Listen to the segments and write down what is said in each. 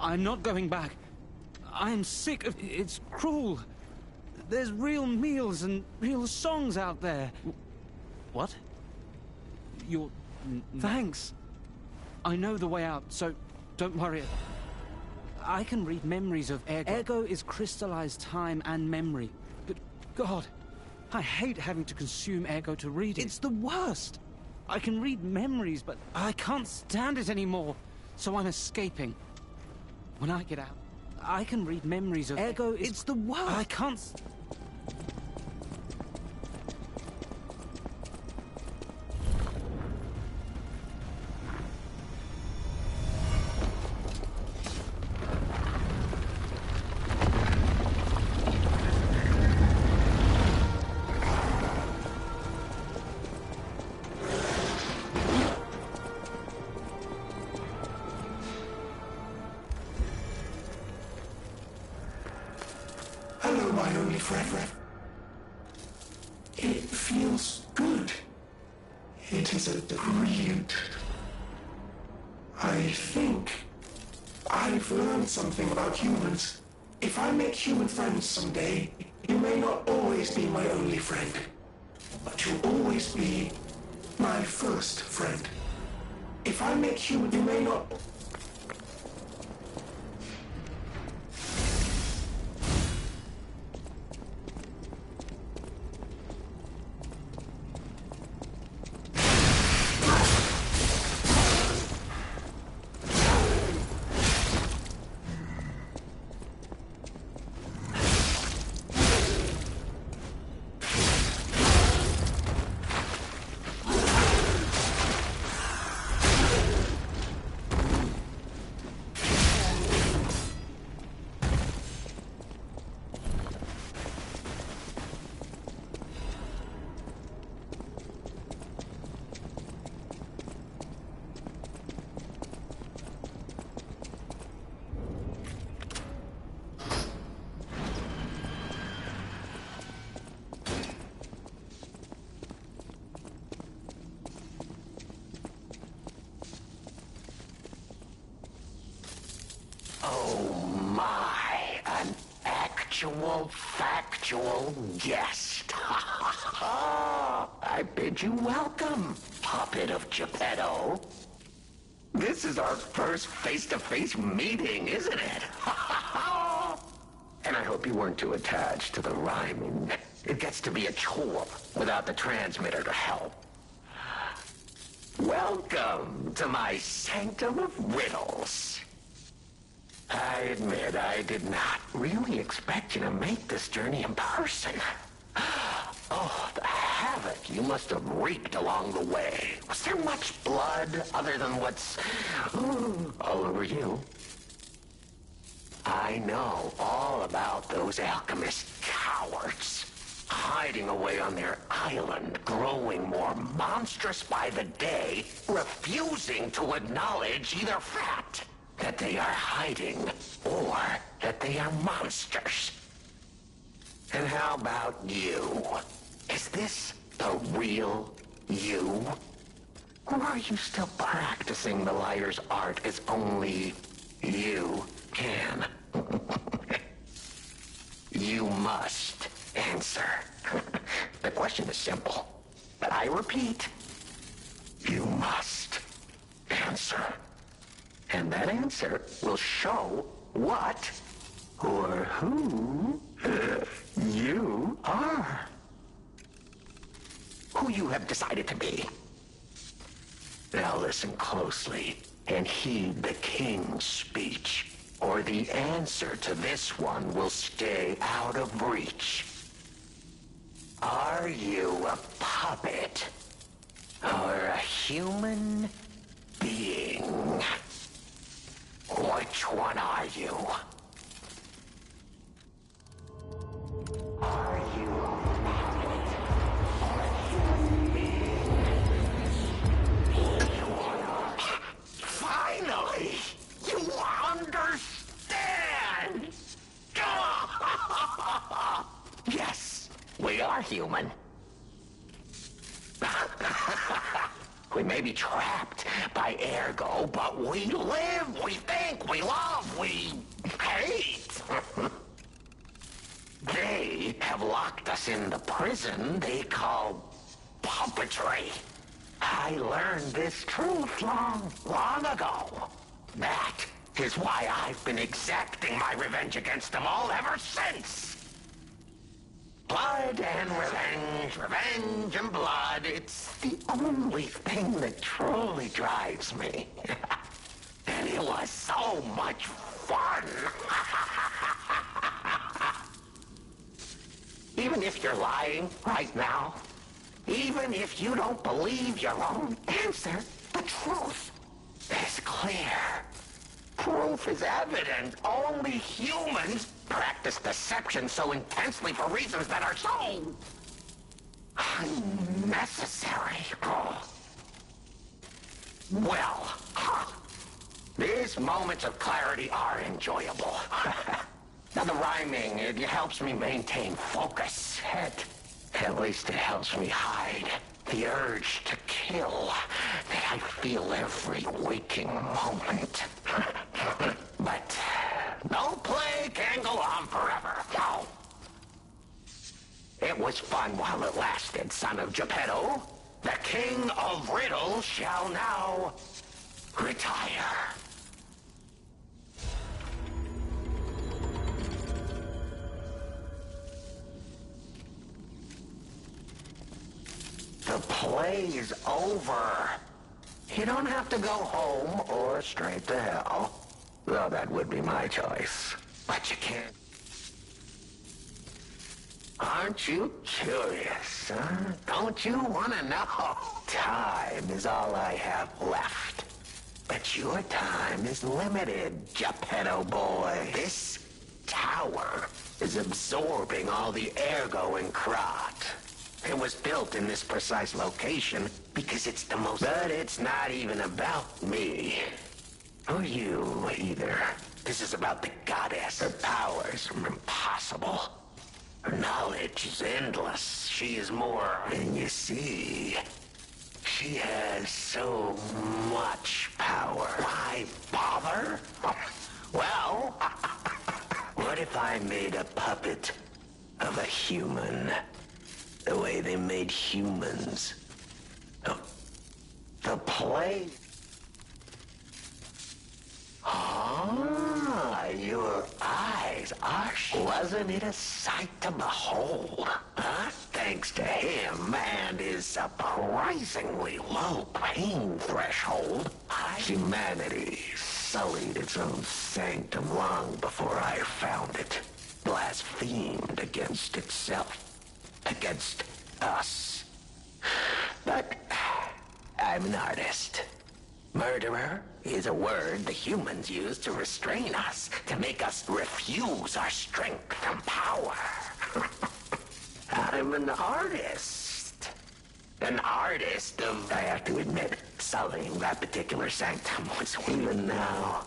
I'm not going back. I am sick of... It's cruel. There's real meals and real songs out there. What? Thanks. I know the way out, so don't worry. I can read memories of Ergo. Ergo is crystallized time and memory. But, God, I hate having to consume Ergo to read it. It's the worst. I can read memories, but I can't stand it anymore. So I'm escaping. When I get out, I can read memories of Ergo. It's the worst. I can't... Hello, my only friend. It feels good. It is a brilliant. I think I've learned something about humans. If I make human friends someday, you may not always be my only friend, but you'll always be my first friend. If I make human, you may not... Factual guest. I bid you welcome, puppet of Geppetto. This is our first face-to-face meeting, isn't it? And I hope you weren't too attached to the rhyming. It gets to be a chore without the transmitter to help. Welcome to my sanctum of riddles. I admit I did not really expect you to make this journey in person. Oh, the havoc you must have wreaked along the way. Was there much blood other than what's all over you? I know all about those alchemist cowards. Hiding away on their island, growing more monstrous by the day, refusing to acknowledge either fact that they are hiding, or that they are monsters. And how about you? Is this the real you? Or are you still practicing the liar's art as only you can? You must answer. The question is simple, but I repeat, you must answer. And that answer will show what or who you are. Who you have decided to be. Now listen closely and heed the king's speech, or the answer to this one will stay out of reach. Are you a puppet or a human being? Which one are you? Are you a puppet or a human being? Finally! You understand! Yes, we are human. We may be trapped by Ergo, but we live, we think, we love, we hate. They have locked us in the prison they call puppetry. I learned this truth long ago. That is why I've been exacting my revenge against them all ever since. Blood and revenge, revenge and blood. It's the only thing that truly drives me. And it was so much fun. Even if you're lying right now, even if you don't believe your own answer, the truth is clear. Proof is evident. Only humans practice deception so intensely for reasons that are so unnecessary. Well, these moments of clarity are enjoyable. Now the rhyming, it helps me maintain focus. At least it helps me hide the urge to kill that I feel every waking moment. But no play can go on forever. No. It was fun while it lasted, son of Geppetto. The king of riddles shall now retire. The play's over. You don't have to go home or straight to hell. Though that would be my choice. But you can't. Aren't you curious, huh? Don't you want to know? Time is all I have left. But your time is limited, Geppetto boy. This tower is absorbing all the Ergo in Krat. It was built in this precise location because it's the most... But it's not even about me. Or you, either. This is about the goddess. Her powers are impossible. Her knowledge is endless. She is more than you see. She has so much power. Why bother? Well, what if I made a puppet of a human? The way they made humans. Oh, the play. Ah, your eyes are... Wasn't it a sight to behold? Huh? Thanks to him and his surprisingly low pain threshold, humanity sullied its own sanctum long before I found it. Blasphemed against itself. Against us. But I'm an artist. Murderer is a word the humans use to restrain us, to make us refuse our strength and power. I'm an artist. An artist of, I have to admit, sullying that particular sanctum was even now.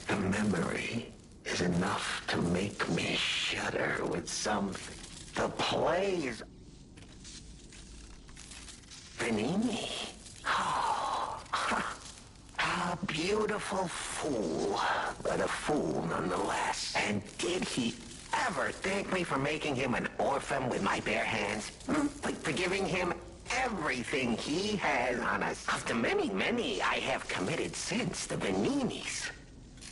The memory is enough to make me shudder with something. The plays. Venini. Oh, a beautiful fool, but a fool nonetheless. And did he ever thank me for making him an orphan with my bare hands? For giving him everything he has on us. Of the many, many I have committed since, the Veninis.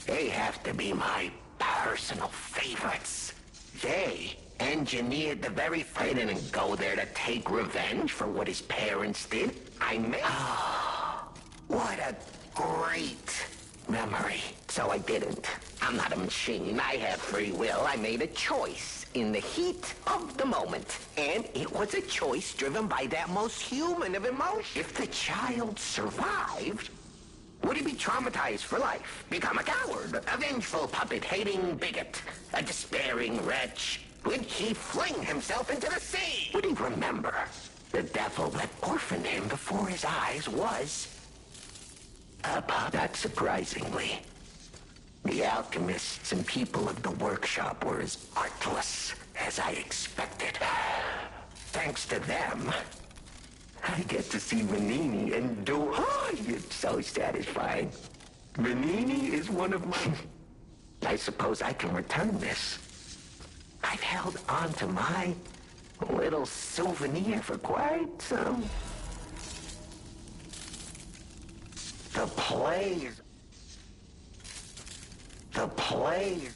They have to be my personal favorites. They engineered the very fight and go there to take revenge for what his parents did. I made... Oh, what a great memory. So I didn't. I'm not a machine. I have free will. I made a choice in the heat of the moment. And it was a choice driven by that most human of emotions. If the child survived, would he be traumatized for life? Become a coward, a vengeful puppet-hating bigot, a despairing wretch? Would he fling himself into the sea? Would he remember the devil that orphaned him before his eyes was a puppet? Not surprisingly, the alchemists and people of the workshop were as artless as I expected. Thanks to them, I get to see Venini and do... Oh, it's so satisfying. Venini is one of my... I suppose I can return this. I've held on to my little souvenir for quite some... The plays. The plays.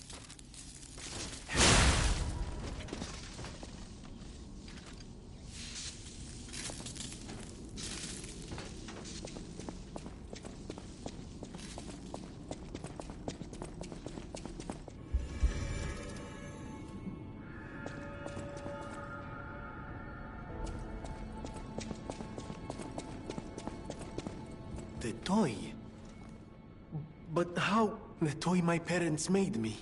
The toy? But how? The toy my parents made me.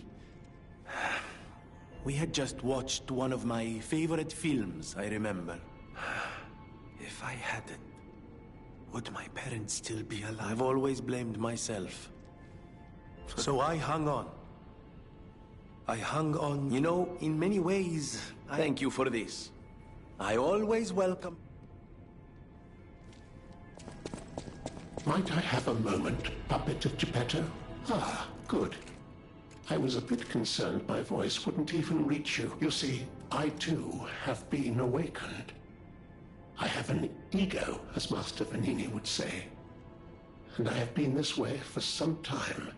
We had just watched one of my favorite films, I remember. If I had it, would my parents still be alive? I've always blamed myself. So I hung on. I hung on. You know, in many ways, I thank you for this. I always welcome... Might I have a moment, puppet of Geppetto? Ah, good. I was a bit concerned my voice wouldn't even reach you. You see, I too have been awakened. I have an ego, as Master Venini would say. And I have been this way for some time.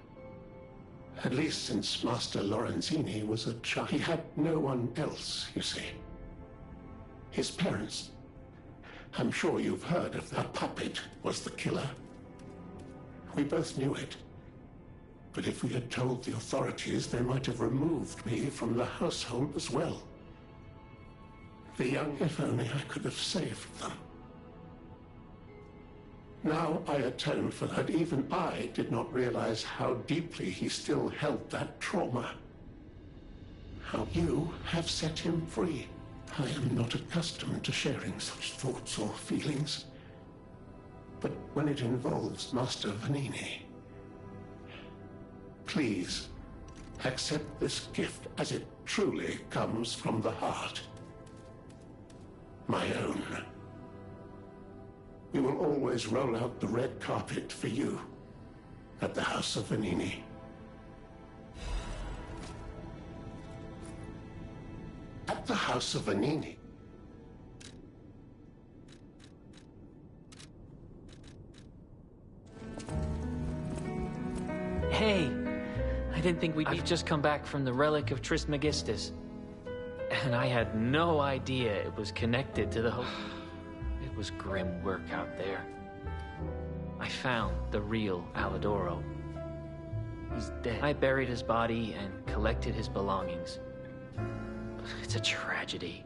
At least since Master Lorenzini was a child. He had no one else, you see. His parents. I'm sure you've heard of that. Puppet was the killer. We both knew it. But if we had told the authorities, they might have removed me from the household as well. The young, if only I could have saved them. Now I atone for that. Even I did not realize how deeply he still held that trauma. How you have set him free. I am not accustomed to sharing such thoughts or feelings. But when it involves Master Venini, please accept this gift as it truly comes from the heart. My own. We will always roll out the red carpet for you at the House of Venini. At the House of Venini. Hey, I didn't think we'd just come back from the relic of Trismegistus. And I had no idea it was connected to the It was grim work out there. I found the real Alidoro. He's dead. I buried his body and collected his belongings. It's a tragedy.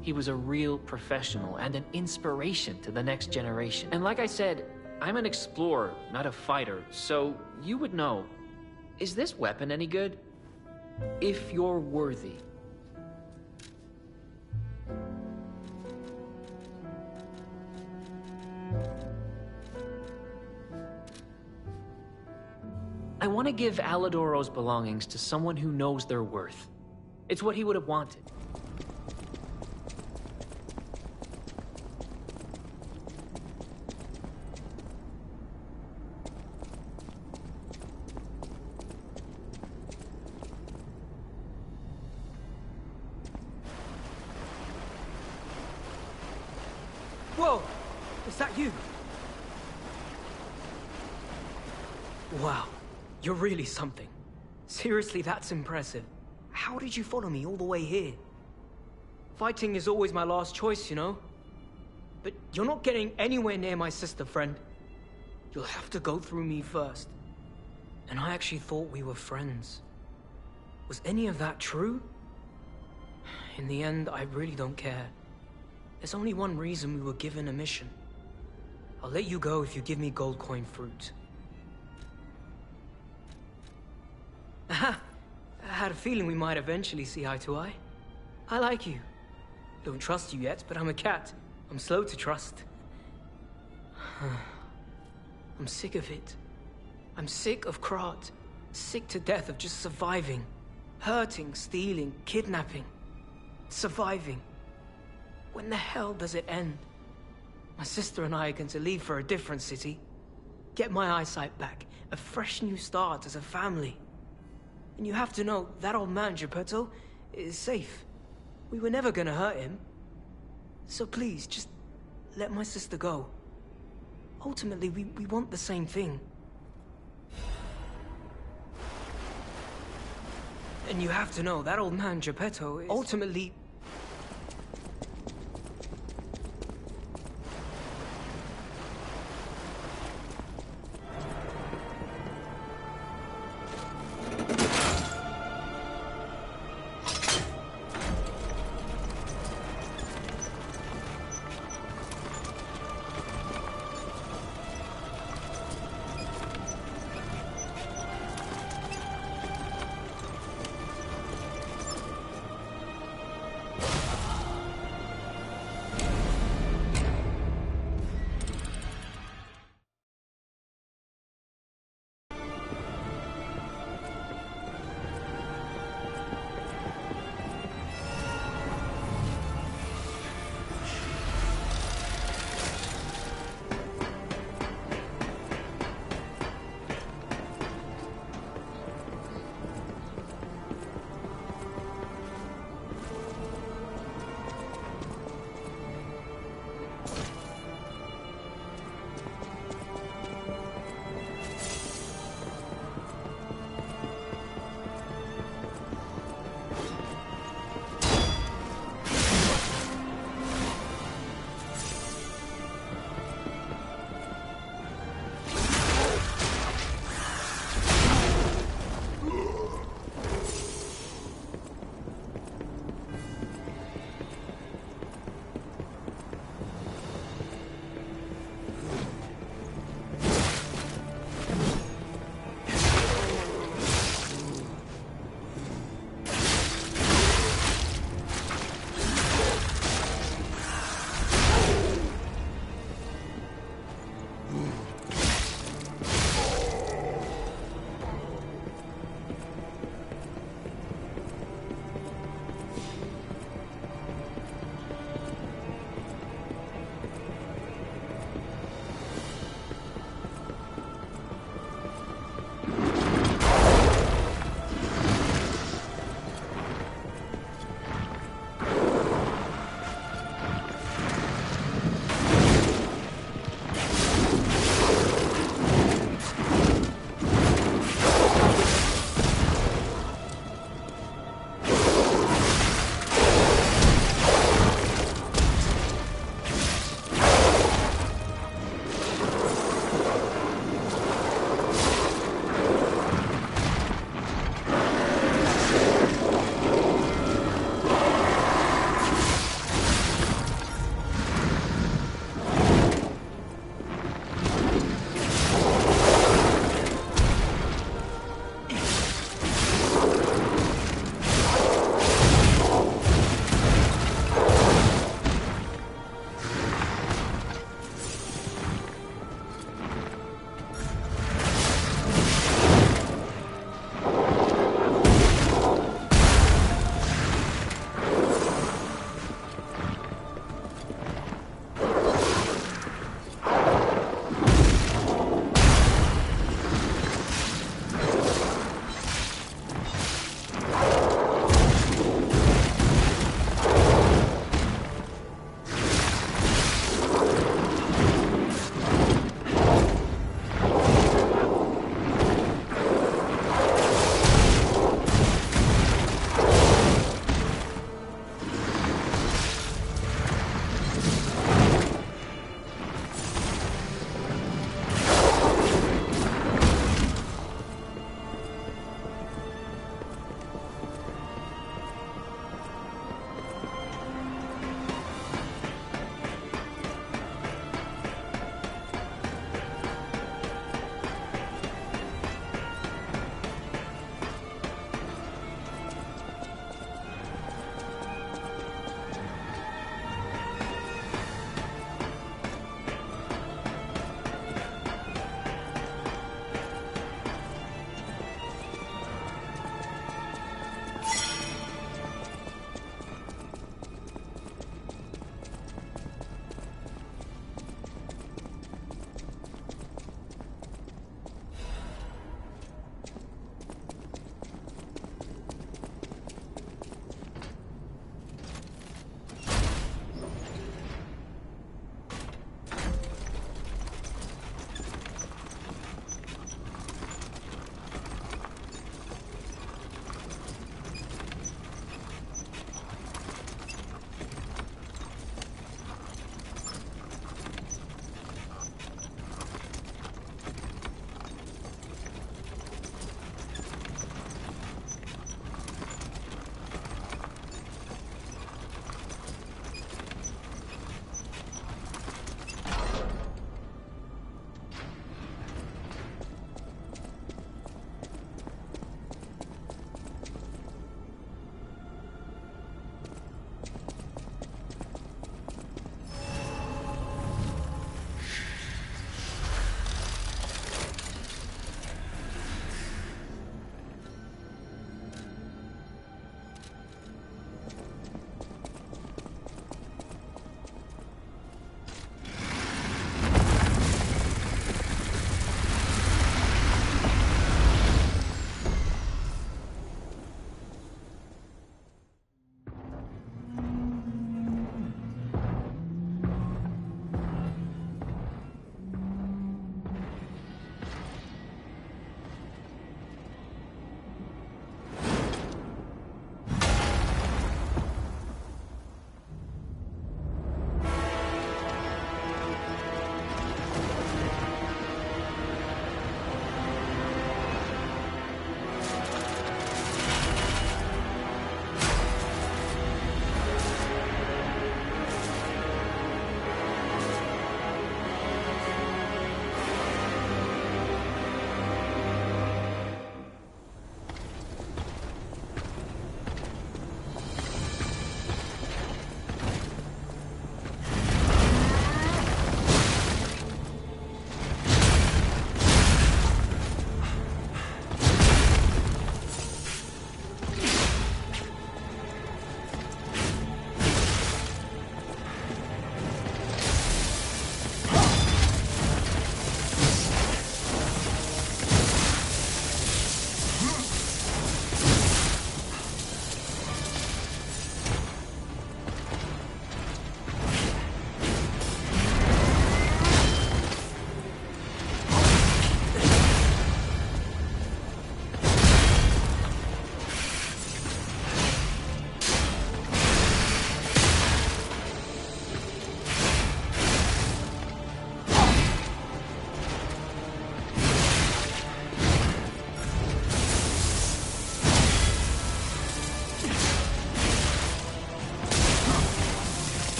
He was a real professional and an inspiration to the next generation. And like I said, I'm an explorer, not a fighter, so you would know. Is this weapon any good? If you're worthy. I want to give Alidoro's belongings to someone who knows their worth. It's what he would have wanted. Whoa! Is that you? Wow, you're really something. Seriously, that's impressive. How did you follow me all the way here? Fighting is always my last choice, you know? But you're not getting anywhere near my sister, friend. You'll have to go through me first. And I actually thought we were friends. Was any of that true? In the end, I really don't care. There's only one reason we were given a mission. I'll let you go if you give me gold coin fruit. Aha! I had a feeling we might eventually see eye to eye. I like you. Don't trust you yet, but I'm a cat. I'm slow to trust. I'm sick of it. I'm sick of Krat. Sick to death of just surviving. Hurting, stealing, kidnapping. Surviving. When the hell does it end? My sister and I are going to leave for a different city. Get my eyesight back. A fresh new start as a family. And you have to know, that old man, Geppetto, is safe. We were never gonna hurt him. So please, just let my sister go. Ultimately, we want the same thing. And you have to know, that old man, Geppetto, is ultimately...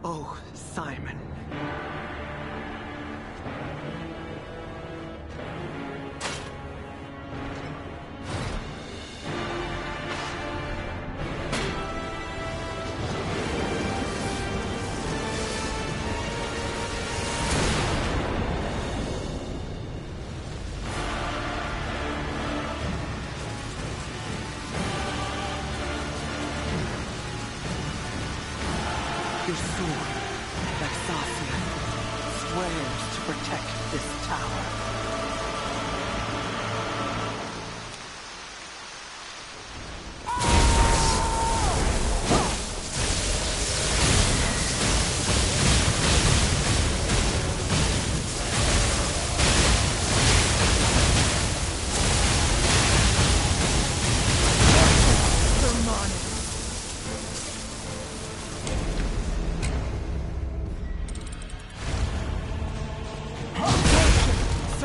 Oh, Simon. Your sword, Vexasia, swears to protect this tower.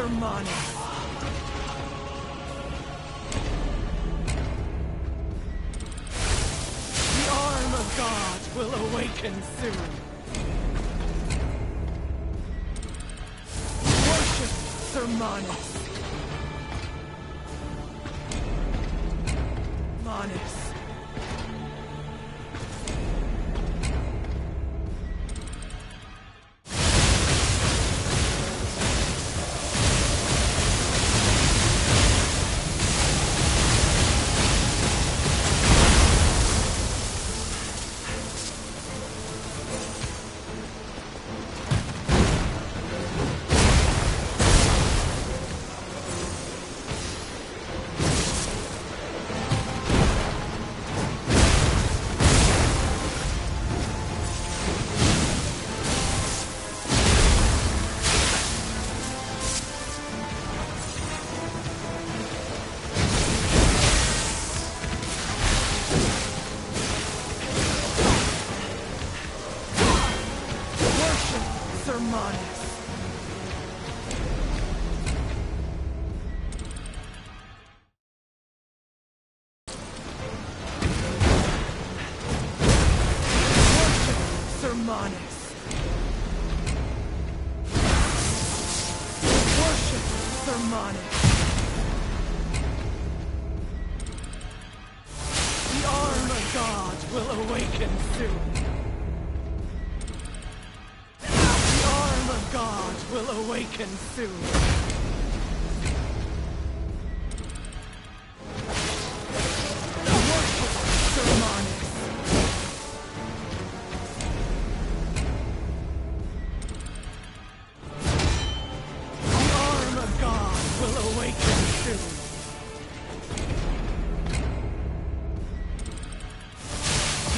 Sermanis. The arm of God will awaken soon. Worship Sermanis. Manis. Sermanis. Worship Sermanis. Worship Sermanis. The arm of God will awaken soon. God will awaken soon. Worship Sermanis. The arm of God will awaken soon.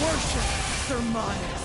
Worship Sermanis.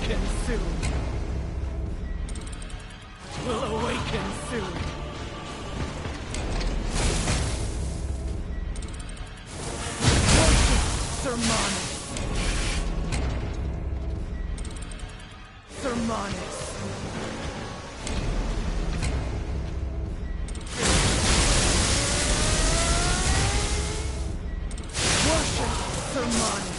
awaken soon. Will awaken soon. Worship Sermanus. Sermanus. Worship Sermanus.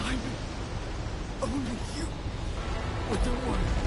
Simon, only you were the one